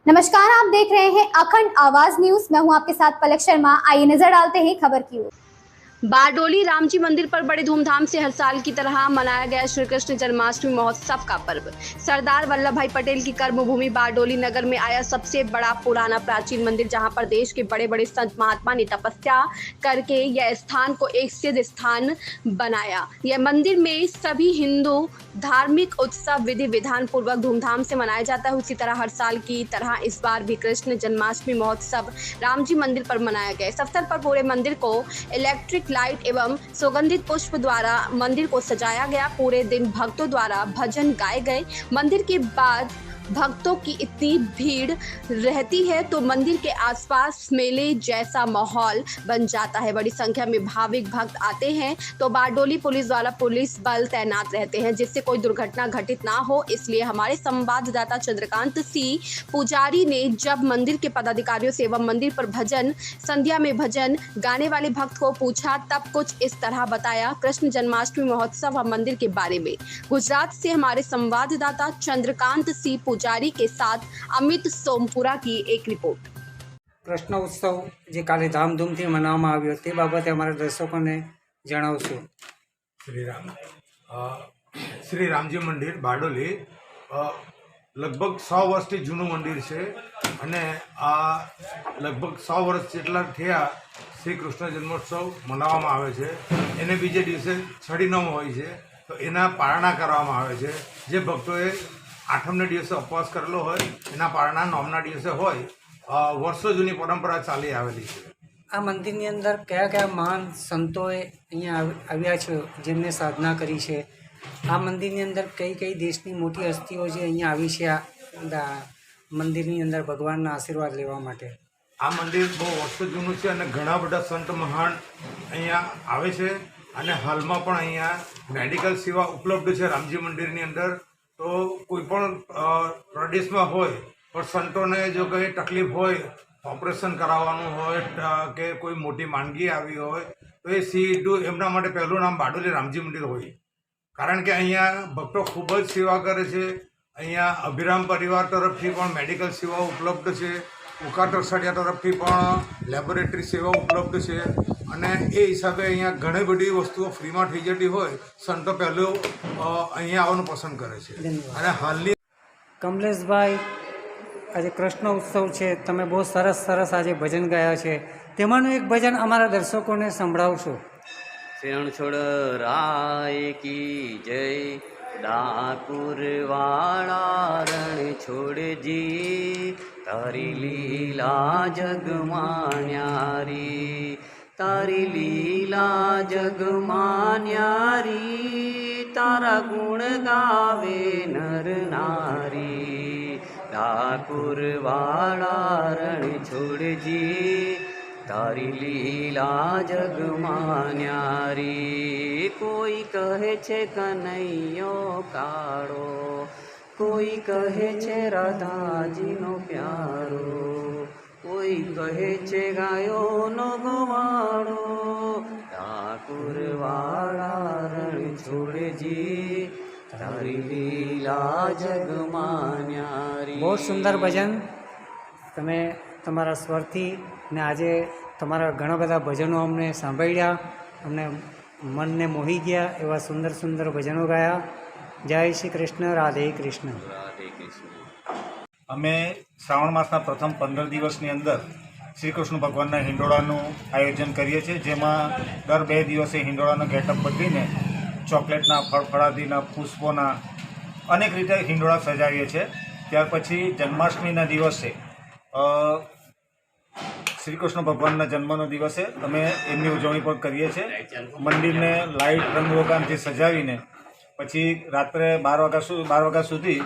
नमस्कार, आप देख रहे हैं अखंड आवाज न्यूज। मैं हूं आपके साथ पलक शर्मा। आइए नजर डालते हैं खबर की ओर। बारडोली रामजी मंदिर पर बड़े धूमधाम से हर साल की तरह मनाया गया श्री कृष्ण जन्माष्टमी महोत्सव का पर्व। सरदार वल्लभ भाई पटेल की कर्मभूमि बारडोली नगर में आया सबसे बड़ा पुराना प्राचीन मंदिर, जहां पर देश के बड़े बड़े संत महात्मा ने तपस्या करके यह स्थान को एक सिद्ध स्थान बनाया। यह मंदिर में सभी हिंदू धार्मिक उत्सव विधि विधान पूर्वक धूमधाम से मनाया जाता है। उसी तरह हर साल की तरह इस बार भी कृष्ण जन्माष्टमी महोत्सव रामजी मंदिर पर मनाया गया। इस अवसर पर पूरे मंदिर को इलेक्ट्रिक लाइट एवं सुगंधित पुष्प द्वारा मंदिर को सजाया गया। पूरे दिन भक्तों द्वारा भजन गाए गए। मंदिर के बाद भक्तों की इतनी भीड़ रहती है तो मंदिर के आसपास मेले जैसा माहौल बन जाता है। बड़ी संख्या में भाविक भक्त आते हैं तो बारडोली पुलिस द्वारा पुलिस बल तैनात रहते हैं, जिससे कोई दुर्घटना घटित ना हो। इसलिए हमारे संवाददाता चंद्रकांत सिंह पुजारी ने जब मंदिर के पदाधिकारियों से एवं मंदिर पर भजन संध्या में भजन गाने वाले भक्त को पूछा, तब कुछ इस तरह बताया कृष्ण जन्माष्टमी महोत्सव और मंदिर के बारे में। गुजरात से हमारे संवाददाता चंद्रकांत सिंह पुजारी के साथ अमित सोमपुरा की एक रिपोर्ट। कृष्ण उत्सव जे काले धामधूमथी मनाववामां आव्यो ते बाबते अमारा दर्शकोने जणावशो। श्री रामजी मंदिर बारडोली लगभग 100 वर्षथी जूનું मंदिर है અને આ लगभग 100 वर्ष જેટલા થયા શ્રી કૃષ્ણ જન્મોત્સવ મનાવવામાં આવે છે। એને બીજે દિવસે છડી નોમ હોય છે તો એના પારણા કરવામાં આવે છે। જે ભક્તોએ આઠમને દિવસે ઉપવાસ કરેલો હોય એના પારણા નોમના દિવસે હોય। વર્ષો જૂની પરંપરા ચાલી આવેલી છે। આ મંદિરની અંદર કયા કયા મહાન સંતોએ અહીંયા આવ્યા છે જેમને સાધના કરી છે? આ મંદિરની અંદર કઈ કઈ દેશની મોટી હસ્તીઓ જે અહીંયા આવી છે આ મંદિરની અંદર ભગવાનના આશીર્વાદ લેવા માટે? આ મંદિર બહુ વર્ષો જૂનું છે અને ઘણા બધા સંત મહાન અહીંયા આવે છે અને હાલમાં પણ અહીંયા મેડિકલ સેવા ઉપલબ્ધ છે રામજી મંદિરની અંદર। તો કોઈ પણ પ્રદેશમાં હોય પણ સંતોને જો કંઈ તકલીફ હોય, ઓપરેશન કરાવવાનું હોય કે કોઈ મોટી માંદગી આવી હોય તો એ સીધું એમના માટે પહેલું નામ બારડોલી રામજી મંદિર હોય। કારણ કે અહીંયા ભક્તો ખૂબ જ સેવા કરે છે। અહીંયા અભિરામ પરિવાર તરફથી પણ મેડિકલ સેવાઓ ઉપલબ્ધ છે, ઉકા તરસાડિયા તરફથી પણ લેબોરેટરી સેવાઓ ઉપલબ્ધ છે અને એ હિસાબે અહીંયા ઘણી બધી વસ્તુઓ ફ્રીમાં થઈ જતી હોય સંતો પહેલું અહીંયા આવવાનું પસંદ કરે છે। અને હાલની કમલેશભાઈ, આજે કૃષ્ણ ઉત્સવ છે, તમે બહુ સરસ સરસ આજે ભજન ગાયા છે, તેમાંનું એક ભજન અમારા દર્શકોને સંભળાવશો। શેણ છોડ રાય की जय, डाकुर वाला रण छोड़ जी, तारी लीला जगमान्यारी, तारी लीला जगमान्यारी, तारा गुण गावे नर नारी। डाकुर वाला रण छोड़ जी, तारी लीला जगमान्यारी। कोई कहे छे कन्हैयो काळो, कोई कहे छे राधाजीनो प्यारो, कोई कहे छे गायोनो गवाळो। ठाकुर वाला रण छोड़ जी, तारी लीला जगमान्यारी। બહુ સુંદર ભજન તમે તમારા સ્વરથી ને આજે તમારા ઘણા બધા ભજનો અમને સાંભળ્યા, અમને મનને મોહી ગયા એવા સુંદર સુંદર ભજનો ગાયા। જય શ્રી કૃષ્ણ, રાધે કૃષ્ણ। राधे कृष्ण। અમે શ્રાવણ માસના પ્રથમ 15 દિવસની અંદર શ્રી કૃષ્ણ ભગવાનના હિંડોળાનું આયોજન કરીએ છીએ, જેમાં દર 2 દિવસે હિંડોળાનો ગેટઅપ બદલીને ચોકલેટના, ફળફળાદીના, પુષ્પોના અનેક રીતે હિંડોળા સજાવીએ છીએ। ત્યાર પછી જન્માષ્ટમીના દિવસે શ્રી કૃષ્ણ ભગવાનના જન્મનો દિવસે અમે એમની ઉજવણી પણ કરીએ છીએ। મંદિરને લાઇટ રંગરોગાનથી સજાવીને પછી રાત્રે 12 વાગ્યા સુધી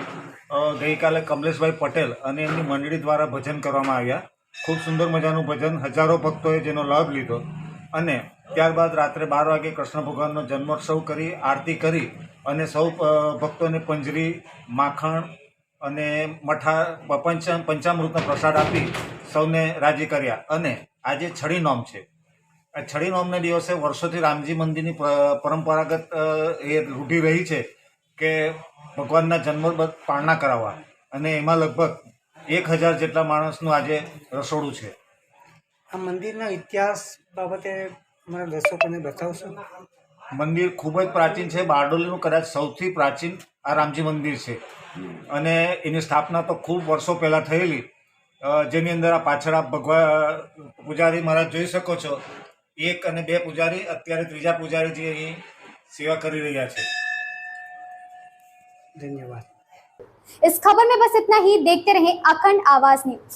ગઈકાલે કમલેશભાઈ પટેલ અને એમની મંડળી દ્વારા ભજન કરવામાં આવ્યા। ખૂબ સુંદર મજાનું ભજન, હજારો ભક્તોએ જેનો લાભ લીધો અને ત્યારબાદ રાત્રે 12 વાગે કૃષ્ણ ભગવાનનો જન્મોત્સવ કરી આરતી કરી અને સૌ ભક્તોને પંજરી, માખણ અને પંચામૃતનો પ્રસાદ આપી સૌને રાજી કર્યા। અને આજે છડી નોમ છે। આ છડી નોમને દિવસે વર્ષોથી રામજી મંદિરની પરંપરાગત એ રૂઢી રહી છે કે ભગવાનના જન્મ પારણા કરાવવા અને એમાં લગભગ 1000 જેટલા માણસનું આજે રસોડું છે. આ મંદિરના ઇતિહાસ બાબતે અમારા દર્શકોને બતાવશો? મંદિર ખૂબ જ પ્રાચીન છે. બારડોલીનું કદાચ સૌથી પ્રાચીન આ રામજી મંદિર છે અને એની સ્થાપના તો ખૂબ વર્ષો પહેલાં થયેલી, જેની અંદર આ પાછળ આપ પૂજારી મહારાજ જોઈ શકો છો. 1 અને 2 પૂજારી, અત્યારે 3જા પૂજારીજી અહીં સેવા કરી રહ્યા છે. ધન્યવાદ. इस खबर में बस इतना ही. देखते रहें अखंड आवाज न्यूज.